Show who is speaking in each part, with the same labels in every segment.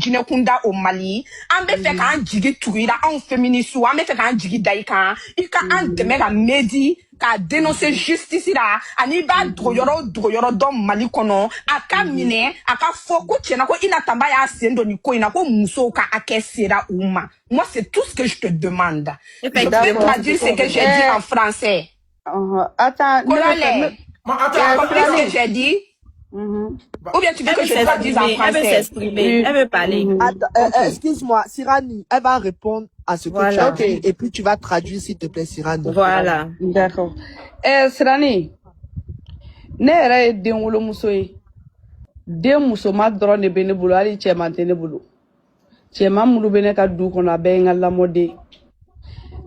Speaker 1: Jinɛ kunda au Mali an bɛ fɛ k'an jigi tugu anw féministes an bɛ fɛ k'an jigi da i kan i ka an dɛmɛ ka medi k'a dénoncer justice la ani b'a dogo yɔrɔ dɔn Mali kɔnɔ a ka minɛ a ka fɔ ko tiɲɛna ko Ina Tamba y'a sen don ni ko in na ko musow ka hakɛ sera u ma. Moi c'est tout ce que je te demande. Je peux traduire ce que j'ai dit en français.
Speaker 2: Attends,
Speaker 1: Colale, tu as compris ce que j'ai dit? Ou bien tu veux que je traduise en français?
Speaker 3: Elle veut s'exprimer, elle veut parler.
Speaker 4: Excuse-moi, Sirani, elle va répondre à ce que tu as dit et puis tu vas traduire s'il te plaît, Sirani.
Speaker 2: Voilà, d'accord. Sirani, ne yɛrɛ ye den wolomuso ye. Den musoma dɔrɔn de bɛ ne bolo, hali cɛman tɛ ne bolo. Cɛman minnu bɛ ne ka du kɔnɔ a bɛɛ ye n ka lamɔden.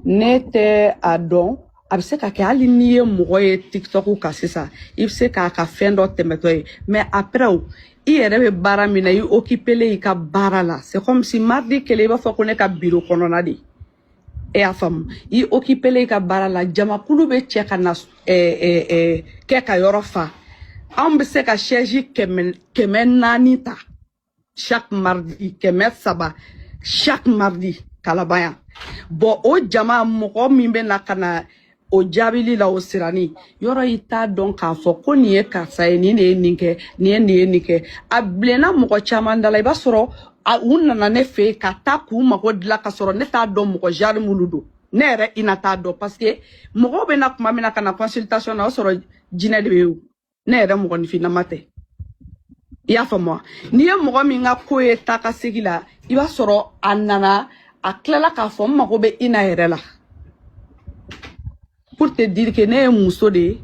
Speaker 2: Ne tɛ a dɔn. A bɛ se ka kɛ hali n'i ye mɔgɔ ye TikTok kan sisan i bɛ se k'a ka fɛn dɔ tɛmɛtɔ ye mais après i yɛrɛ bɛ baara min na i occupélen i ka baara la c'est comme si mardi kelen i b'a fɔ ko ne ka bureau kɔnɔna de e y'a faamu i occupélen i ka baara la jamakulu bɛ cɛ ka na kɛ ka yɔrɔ fa anw bɛ se ka chaise kɛmɛ naani ta chaque mardi kɛmɛ saba chaque mardi Kalaban yan bon o jama mɔgɔ min bɛ na ka na o jaabili la o Sirani yɔrɔ i t'a dɔn k'a fɔ ko nin ye karisa ye nin de ye nin kɛ nin ye nin ye nin kɛ a bilenna mɔgɔ caman da la i b'a sɔrɔ u nana ne fɛ yen ka taa k'u mago dilan ka sɔrɔ ne t'a dɔn mɔgɔ genre minnu don ne yɛrɛ Ina t'a dɔn parce que mɔgɔw bɛ na kuma min na ka na consultation na o sɔrɔ jinɛ de bɛ yen ne yɛrɛ mɔgɔninfinnama tɛ i y'a faamu wa n'i ye mɔgɔ min ka ko ye taa ka segin la i b'a sɔrɔ a nana a tilala k'a fɔ n mago bɛ Ina yɛrɛ la pour te dire que ne ye muso de ye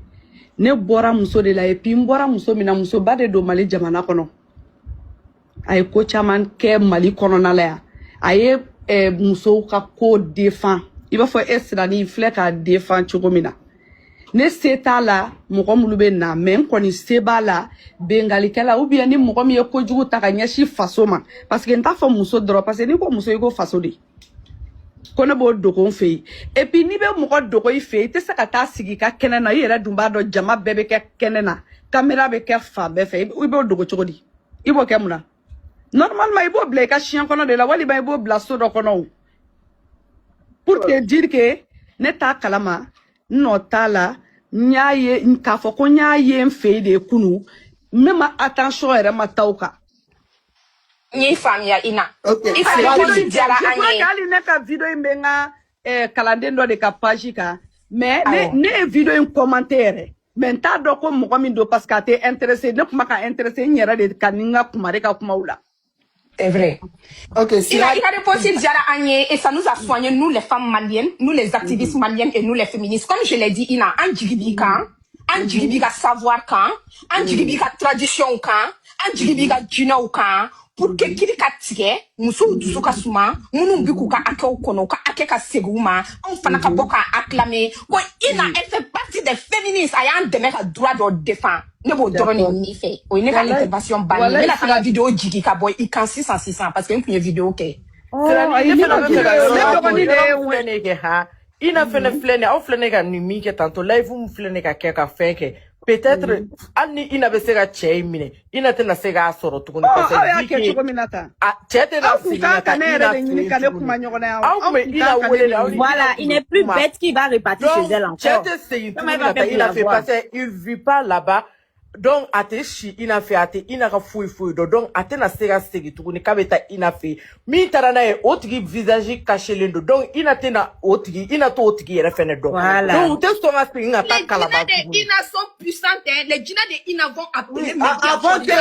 Speaker 2: ne bɔra muso de la et puis n bɔra muso min na musoba de don Mali jamana kɔnɔ a ye ko caman kɛ Mali kɔnɔna la yan a ye musow ka ko défend i b'a fɔ Sirani filɛ k'a défend cogo min na ne se t'a la mɔgɔ minnu bɛ na mais n kɔni se b'a la bengalikɛla ou bien ni mɔgɔ min ye kojugu ta ka ɲɛsin faso ma parce que n t'a fɔ muso dɔrɔn parce que n'i ko muso i ko faso de ko ne b'o dogo n fɛ yen et puis n'i bɛ mɔgɔ dogo i fɛ yen i tɛ se ka taa sigi i ka kɛnɛ na i yɛrɛ dun b'a dɔn jama bɛɛ bɛ kɛ kɛnɛ na caméra bɛ kɛ fan bɛɛ fɛ i b'o dogo cogo di i b'o kɛ mun na normalement i b'o bila i ka siɲɛ kɔnɔ de la walima i b'o bila so dɔ kɔnɔ o pour te dire que ne t'a kalama n nɔ t'a la n y'a ye k'a fɔ ko n y'a ye n fɛ yen de kunu ne ma attention yɛrɛ ma taa o kan.
Speaker 1: Ni faamuya Ina.
Speaker 4: Okay.
Speaker 1: I ka réponse diyara an ye.
Speaker 2: Je crois qu'hali ne ka vidéo in bɛ n ka kalanden dɔ de ka page kan mais ne ye vidéo in commenté yɛrɛ mais n t'a dɔn ko mɔgɔ min don parce que a tɛ intéressé ne kuma ka intéressé n yɛrɛ de ka ni n ka kumare ka kumaw la.
Speaker 1: C'est vrai.
Speaker 4: Ok,
Speaker 1: Il a répondu Diara Agné et ça nous a soigné, nous les femmes maliennes, nous les activistes maliennes et nous les féministes. Comme je l'ai dit, Ina, en Djibika, en Djibika savoir quand, en Djibika tradition quand, en Djibika djina quand, pour que kiri ka tigɛ musow dusu ka suma minnu bi k'u ka hakɛw kɔnɔ u ka hakɛ ka segin u ma anw fana ka bɔ k'a acclamer ko Ina elle fait partie des féministes a y'an dɛmɛ ka droit dɔ défend ne b'o dɔrɔn de ɲini fɛ o ye ne ka intervention banni ne bɛna taa n ka vidéo jigi ka bɔ i kan sisan parce que n tun ye vidéo kɛ.
Speaker 5: Ina fɛnɛ filɛ nin ye aw filɛ ne ka nin min kɛ tantôt live mun filɛ ne ka kɛ ka fɛn kɛ peut-être hali ni Ina bɛ se ka cɛ in minɛ Ina tɛna se k'a sɔrɔ tuguni parce que
Speaker 2: y'a kɛ cogo min na tan
Speaker 5: cɛ tɛna segin ka taa Ina wele
Speaker 3: voilà il n'est plus bête qui va repartir chez elle encore
Speaker 5: cɛ tɛ segin tuguni ka taa Ina fɛ parce que il vit pas là-bas donc a tɛ si Ina fɛ a tɛ Ina ka foyi foyi dɔn donc a tɛna se ka segin tuguni k'a bɛ taa Ina fɛ min taara n'a ye o tigi visage cachelen don donc Ina tɛna o tigi Ina t'o tigi yɛrɛ fɛnɛ dɔn donc u tɛ sɔn ka segin ka taa Kalaban tuguni.
Speaker 1: Les djinns de Ina sont puissantes, les djinns de Ina vont appeler
Speaker 3: avant que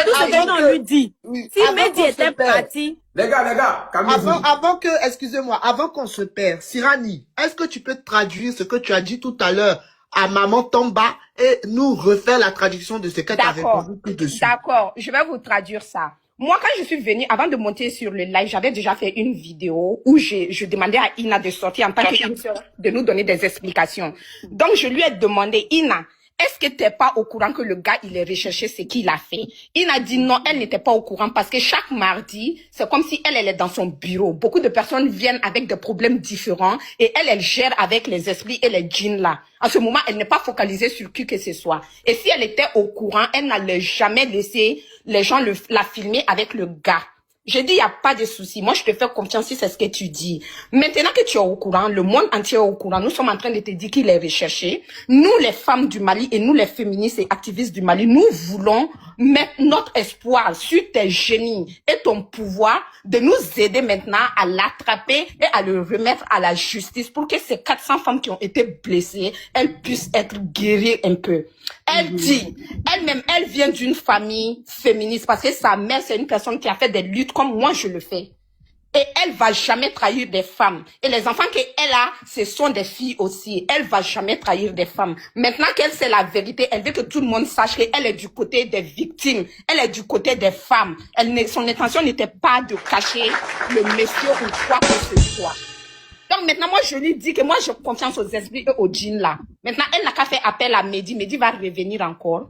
Speaker 3: on lui dit si Mehdi était parti.
Speaker 6: Les gars, calmez-vous.
Speaker 4: Avant que, excusez-moi, avant qu'on se perde, Sirani, est-ce que tu peux traduire ce que tu as dit tout à l'heure à Maman Tamba et nous refaire la traduction de ce que tu as répondu tout dessus?
Speaker 1: D'accord, je vais vous traduire ça. Moi, quand je suis venue, avant de monter sur le live, j'avais déjà fait une vidéo où je demandais à Ina de sortir en tant que de nous donner des explications. Donc, je lui ai demandé, Ina, est-ce que tu n'es pas au courant que le gars, il est recherché, ce qu'il a fait? Ina a dit non, elle n'était pas au courant parce que chaque mardi, c'est comme si elle est dans son bureau. Beaucoup de personnes viennent avec des problèmes différents et elle gère avec les esprits et les djinns là. En ce moment, elle n'est pas focalisée sur qui que ce soit. Et si elle était au courant, elle n'allait jamais laisser les gens la filmer avec le gars. Je dis, il n'y a pas de souci. Moi, je te fais confiance si c'est ce que tu dis. Maintenant que tu es au courant, le monde entier est au courant, nous sommes en train de te dire qu'il est recherché. Nous, les femmes du Mali et nous, les féministes et activistes du Mali, nous voulons mettre notre espoir sur tes génies et ton pouvoir de nous aider maintenant à l'attraper et à le remettre à la justice pour que ces 400 femmes qui ont été blessées, elles puissent être guéries un peu. Elle dit, elle-même, elle vient d'une famille féministe parce que sa mère, c'est une personne qui a fait des luttes comme moi je le fais. Et elle va jamais trahir des femmes. Et les enfants qu'elle a, ce sont des filles aussi. Elle va jamais trahir des femmes. Maintenant qu'elle sait la vérité, elle veut que tout le monde sache qu'elle est du côté des victimes. Elle est du côté des femmes. Son intention n'était pas de cacher le monsieur ou quoi que ce soit. Donc maintenant, moi, je lui dis que moi, j'ai confiance aux esprits et aux djinns là. Maintenant, elle n'a qu'à faire appel à Mehdi. Mehdi va revenir encore.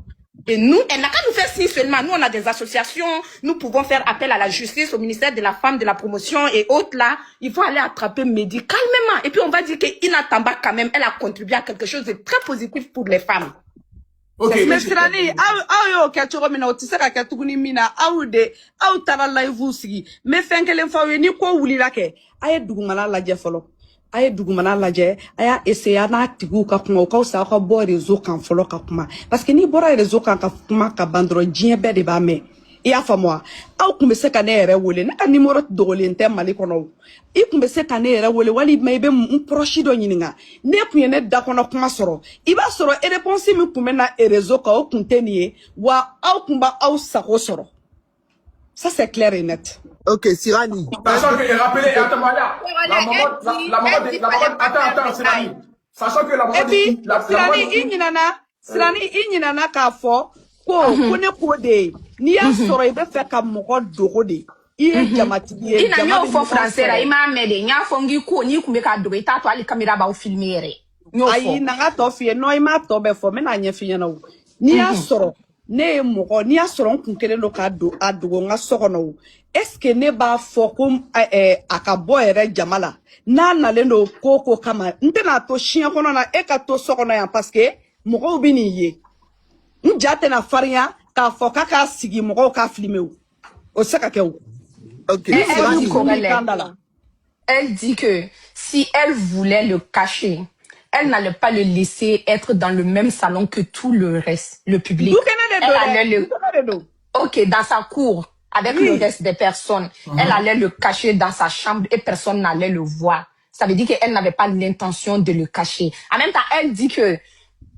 Speaker 1: Et nous, elle n'a qu'à nous faire signe seulement. Nous, on a des associations. Nous pouvons faire appel à la justice, au ministère de la Femme, de la Promotion et autres là. Il faut aller attraper Mehdi calmement. Et puis, on va dire qu'Ina Tamba, quand même, elle a contribué à quelque chose de très positif pour les femmes.
Speaker 2: Okay. Mais Sirani, ayo kachoro mina otisaka katuguni mina aude au tara live sigi me fenkelen fawe ni ko wulila ke aye dugumana laje folo aye dugumana laje aya essayer na tigu ka kuma ka sa ka bo réseau kan folo ka kuma parce que ni bora réseau kan ka kuma ka bandro dien be de ba me iya fa moi aw kumbe se ka ne yere wole na ka numéro dogolen te Mali kono I kumbe se ka ne yere wole wali me be un proche do nyininga ne kunye ne da kono kuma soro iba soro e réponse mi kumbe na réseau ka o kuntenie wa aw kumba aw sako soro ça c'est clair et net.
Speaker 4: Ok, Sirani.
Speaker 6: Sachant que, rappelez, attends, Sirani. Sachant que la maman de...
Speaker 2: Sirani, inyinana ka fo ko kone ko de ni ya soro ibe fe ka mogo dogo de iye jamatigi ye
Speaker 1: ina nyo fo français la ima mede nya fo ngi ko ni kumbe ka dogo ita to ali camera ba o filmere nyo fo
Speaker 2: ayi na ga to fie no ima to be fo me na nya fi na wo ni ya soro ne mogo ni ya soro kunkele lo ka do adogo nga sokono est-ce que ne ba fo ko akabo ere jamala na na le no koko kama ntena to chien kono na e ka to sokono ya parce que mogo bi ni ye N'jate na faria ka foka ka sigi mogo ka filmé o saka ke o.
Speaker 4: OK,
Speaker 1: elle dit que si elle voulait le cacher, elle n'allait pas le laisser être dans le même salon que tout le reste, le public. Elle allait dans sa cour avec le reste des personnes. Elle allait le cacher dans sa chambre et personne n'allait le voir. Ça veut dire qu'elle n'avait pas l'intention de le cacher. En même temps, elle dit que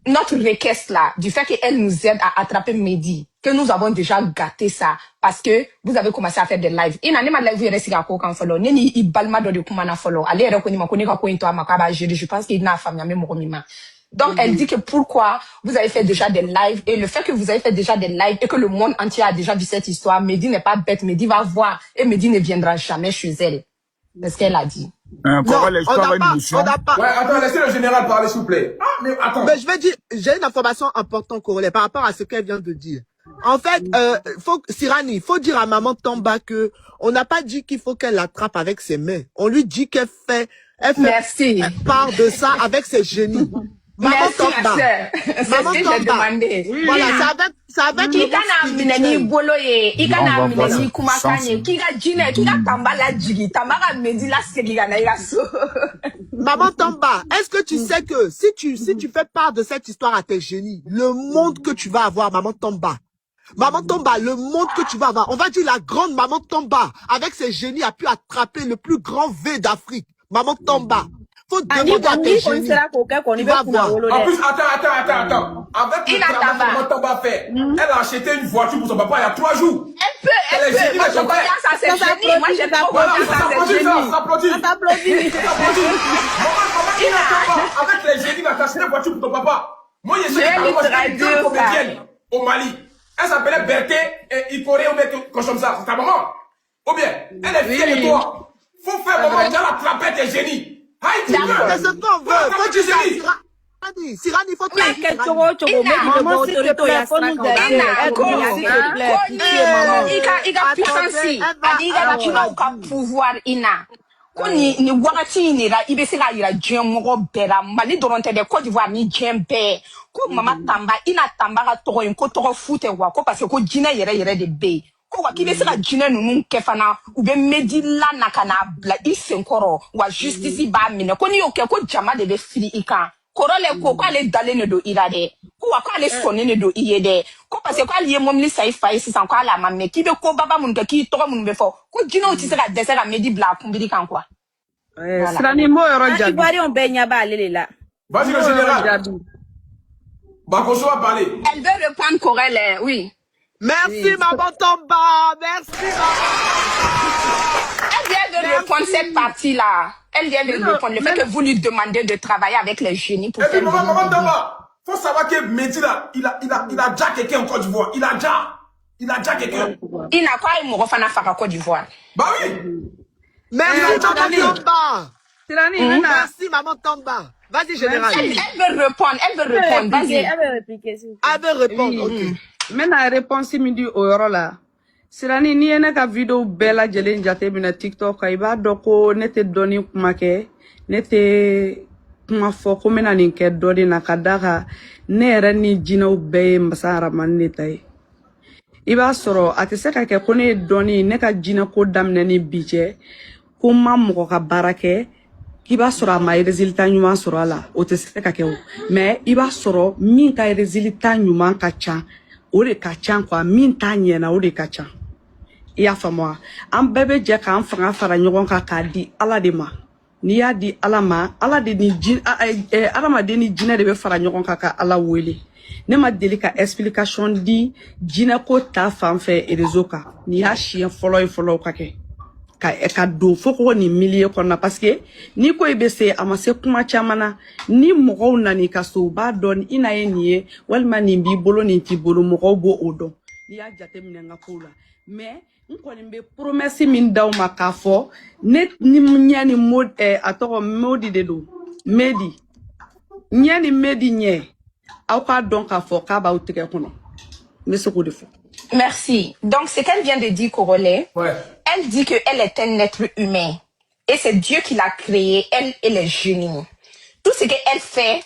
Speaker 1: notre requête là, du fait qu'elle nous aide à attraper Mehdi, que nous avons déjà gâté ça, parce que vous avez commencé à faire des lives. Il n'a pas de live, il quand follow. Neni i balma do de kumana follow. Allez, je pense qu'il n'a pas même romima. Donc, elle dit que pourquoi vous avez fait déjà des lives, et le fait que vous avez fait déjà des lives, et que le monde entier a déjà vu cette histoire, Mehdi n'est pas bête, Mehdi va voir, et Mehdi ne viendra jamais chez elle. C'est ce qu'elle a dit.
Speaker 4: On n'a pas.
Speaker 6: Ouais, attends, laissez le général parler, s'il vous plaît. Ah, mais attends.
Speaker 4: Mais je vais dire, j'ai une information importante, Corollaire, par rapport à ce qu'elle vient de dire. En fait, Sirani, faut dire à maman Tamba que on n'a pas dit qu'il faut qu'elle l'attrape avec ses mains. On lui dit qu'elle fait part de ça avec ses génies. Maman Tamba. Maman Tamba. Voilà, c'est avec le Maman Tamba, est-ce que tu sais que si tu fais part de cette histoire à tes génies, le monde que tu vas avoir, Maman Tamba, le monde que tu vas avoir, on va dire la grande Maman Tamba, avec ses génies, a pu attraper le plus grand V d'Afrique. Maman Tamba. Faut demander à tes génies. Tu vas voir.
Speaker 6: En plus, attends. Avec le travail que Maman Tamba fait, elle a acheté une voiture pour son papa il y a 3 jours.
Speaker 1: Elle peut. Moi, je confiance à ses génies. Moi, j'ai trop confiance à ses génies.
Speaker 6: Ça s'applaudit. Avec les génies, elle a acheté une voiture pour ton papa. Moi, je sais que tu es comédienne au Mali. Elle s'appelait Berthe et il pourrait mettre comme ça. C'est ta maman. Ou bien, elle est fière de toi. Faut faire maman, tu as attrapé tes génies.
Speaker 4: C'est ce qu'on veut. Faut dire ça. Sirani, faut que
Speaker 1: ko ni wagati ni ra ibe se la ira djen mo bera Mali doronte de Côte d'Ivoire ni djen be ko mama Tamba ina Tamba ka to ko to fute wa ko parce que ko jina yere de be Quoi qui veut se la dîner nous kefana ou bien medi la nakana bla isenkoro ou justice ba mine ko ni oke ko jama de be fili ika korole ko ale dale ne do irade ko ale sone ne do iyede ko parce que ali momli sai fai si san ko ala mamme ki be ko baba mun ke ki to mun be fo ko dino ti se la dese la medi bla kumbiri kan quoi.
Speaker 2: Sirani mo yoro jabi.
Speaker 3: Ivoirien benya ba lele là.
Speaker 6: Vas-y, le général. Bakoso a parlé.
Speaker 1: Elle veut reprendre Corelle, oui.
Speaker 4: Merci, maman Tomba. Merci,
Speaker 1: Elle vient de reprendre cette partie-là. Elle vient de reprendre le fait que vous lui demandez de travailler avec les génies pour
Speaker 6: faire. Et puis,
Speaker 1: faire
Speaker 6: maman Tomba, faut savoir que Mehdi là, il a déjà quelqu'un en Côte d'Ivoire. Il a déjà quelqu'un.
Speaker 1: Il n'a pas une refana en Côte d'Ivoire.
Speaker 6: Bah oui.
Speaker 4: Merci, maman Tomba.
Speaker 2: Merci,
Speaker 4: maman Tomba. Vas-y, général.
Speaker 1: Elle veut répondre. Vas-y.
Speaker 3: Elle veut répliquer.
Speaker 4: Elle veut répondre, ok.
Speaker 2: Maintenant, réponse midi au yoro là. Sirani ni ene ka video bella jelen jate bina TikTok ka iba doko nete doni kuma ke nete kuma fo ko mena nin ke doni na kadaka ne yɛrɛ ni jinɛw bɛɛ ye masa aramani de ta ye i b'a sɔrɔ a tɛ se ka kɛ ko ne ye dɔɔni ne ka jinɛ ko daminɛ ni bi cɛ ko ma mɔgɔ ka baara kɛ k'i b'a sɔrɔ a ma résultat ɲuman sɔrɔ a la o tɛ se ka kɛ o mais i b'a sɔrɔ min ka résultat ɲuman ka ca o de ka ca quoi min t'a ɲɛna o de ka ca i y'a faamu wa an bɛɛ bɛ jɛ k'an fanga fara ɲɔgɔn kan k'a di ala de ma n'i y'a di ala ma ala de ni adamaden ni jinɛ de bɛ fara ɲɔgɔn kan ka ala wele ne ma deli ka explication di jinɛ ko ta fan fɛ réseau kan n'i y'a siɲɛ fɔlɔ ye fɔlɔ ka kɛ ka don fo ko ni milieu kɔnɔ parce que ni ko i bɛ se a ma se kuma caman na ni mɔgɔw nana i ka so u b'a dɔn i na ye nin ye walima nin b'i bolo nin t'i bolo mɔgɔw b'o o dɔn n'i y'a jateminɛ n ka kow la mais n kɔni bɛ promesse min d'aw ma k'a fɔ ne ni ɲɛ ni a tɔgɔ Modi de don Medi ɲɛ ni Medi ɲɛ aw k'a dɔn k'a fɔ k'a b'aw tigɛ kɔnɔ n bɛ se k'o de fɔ.
Speaker 1: Merci. Donc, ce qu'elle vient de dire, Corolé, elle dit qu'elle est un être humain. Et c'est Dieu qui l'a créé, elle et les génies. Tout ce qu'elle fait,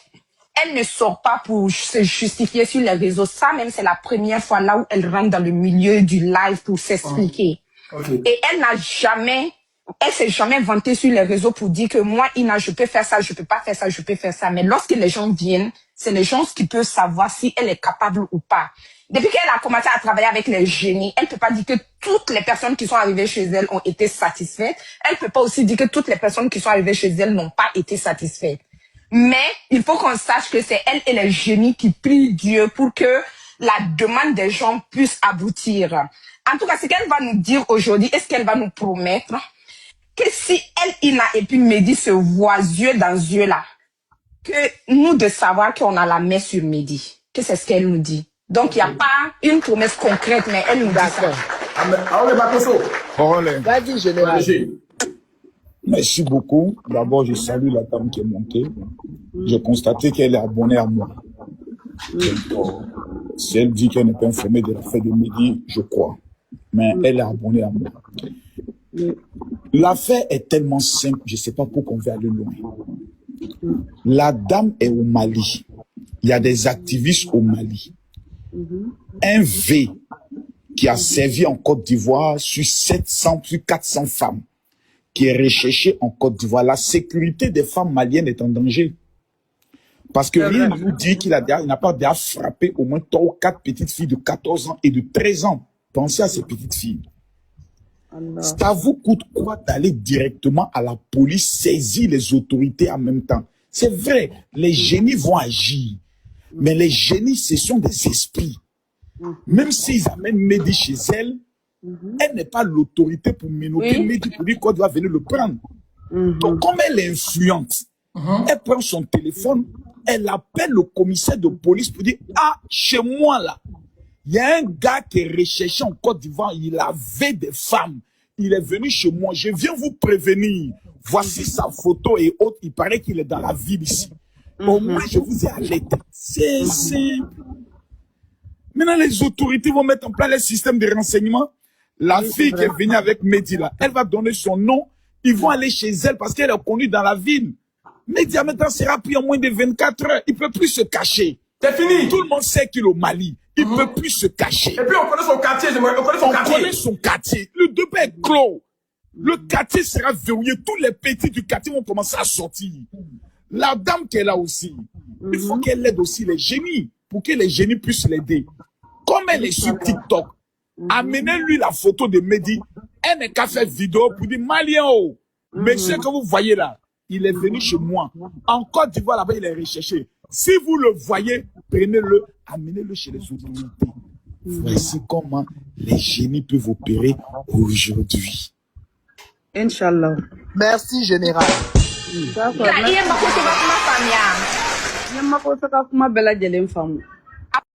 Speaker 1: elle ne sort pas pour se justifier sur les réseaux. Ça, même, c'est la première fois là où elle rentre dans le milieu du live pour s'expliquer. Et elle s'est jamais vantée sur les réseaux pour dire que moi, Ina, je peux faire ça, je peux pas faire ça, je peux faire ça. Mais lorsque les gens viennent, c'est les gens qui peuvent savoir si elle est capable ou pas. Depuis qu'elle a commencé à travailler avec les génies, elle peut pas dire que toutes les personnes qui sont arrivées chez elle ont été satisfaites. Elle peut pas aussi dire que toutes les personnes qui sont arrivées chez elle n'ont pas été satisfaites. Mais il faut qu'on sache que c'est elle et les génies qui prient Dieu pour que la demande des gens puisse aboutir. En tout cas, ce qu'elle va nous dire aujourd'hui, est-ce qu'elle va nous promettre que si elle, Ina et puis Mehdi se voient yeux dans yeux là, que nous de savoir qu'on a la main sur Mehdi, que c'est ce qu'elle nous dit. Donc, il n'y a pas une promesse concrète, mais elle nous dit ça.
Speaker 4: Vas-y, général.
Speaker 7: Merci beaucoup. D'abord, je salue la dame qui est montée. J'ai constaté qu'elle est abonnée à moi. Si elle dit qu'elle n'est pas informée de l'affaire de Mehdi, je crois. Mais elle est abonnée à moi. L'affaire est tellement simple, je ne sais pas pourquoi on veut aller loin. La dame est au Mali. Il y a des activistes au Mali. Un V qui a servi en Côte d'Ivoire sur 700, plus 400 femmes, qui est recherché en Côte d'Ivoire. La sécurité des femmes maliennes est en danger. Parce que rien ne nous dit qu'il n'a pas déjà frappé au moins 3 ou 4 petites filles de 14 ans et de 13 ans. Pensez à ces petites filles. Ça vous coûte quoi d'aller directement à la police, saisir les autorités en même temps? C'est vrai, les génies vont agir. Mais les génies, ce sont des esprits. Même s'ils amènent Mehdi chez elle, elle n'est pas l'autorité pour menotter Mehdi pour dire qu'on doit venir le prendre. Donc, comme elle est influente, elle prend son téléphone, elle appelle le commissaire de police pour dire « Ah, chez moi là, il y a un gars qui est recherché en Côte d'Ivoire, il avait des femmes. Il est venu chez moi, je viens vous prévenir. Voici sa photo et autres, il paraît qu'il est dans la ville ici. Au moins, je vous ai alerté. C'est simple. Maintenant, les autorités vont mettre en place les systèmes de renseignement. La fille qui est venue avec Mehdi là, elle va donner son nom. Ils vont aller chez elle parce qu'elle est connue dans la ville. Mehdi maintenant sera pris en moins de 24 heures. Il ne peut plus se cacher.
Speaker 6: C'est fini.
Speaker 7: Tout le monde sait qu'il est au Mali. Il ne peut plus se cacher.
Speaker 6: Et puis on connaît son quartier. On connaît son
Speaker 7: On
Speaker 6: quartier.
Speaker 7: connaît son quartier. Le débat est clos. Le quartier sera verrouillé. Tous les petits du quartier vont commencer à sortir. La dame qui est là aussi, il faut qu'elle aide aussi les génies pour que les génies puissent l'aider. Comme elle est sur TikTok, amenez-lui la photo de Mehdi. Elle n'est qu'à faire vidéo pour dire Malien, oh, monsieur que vous voyez là, il est venu chez moi. En Côte d'Ivoire, là-bas, il est recherché. Si vous le voyez, prenez-le, amenez-le chez les autorités. Voici comment les génies peuvent opérer aujourd'hui.
Speaker 2: Inch'Allah.
Speaker 4: Merci, général.
Speaker 2: D'accord.
Speaker 1: Iya, iya, mbako, tu vas kuma famiya.
Speaker 2: Nyamako saka kuma bela jelen famu.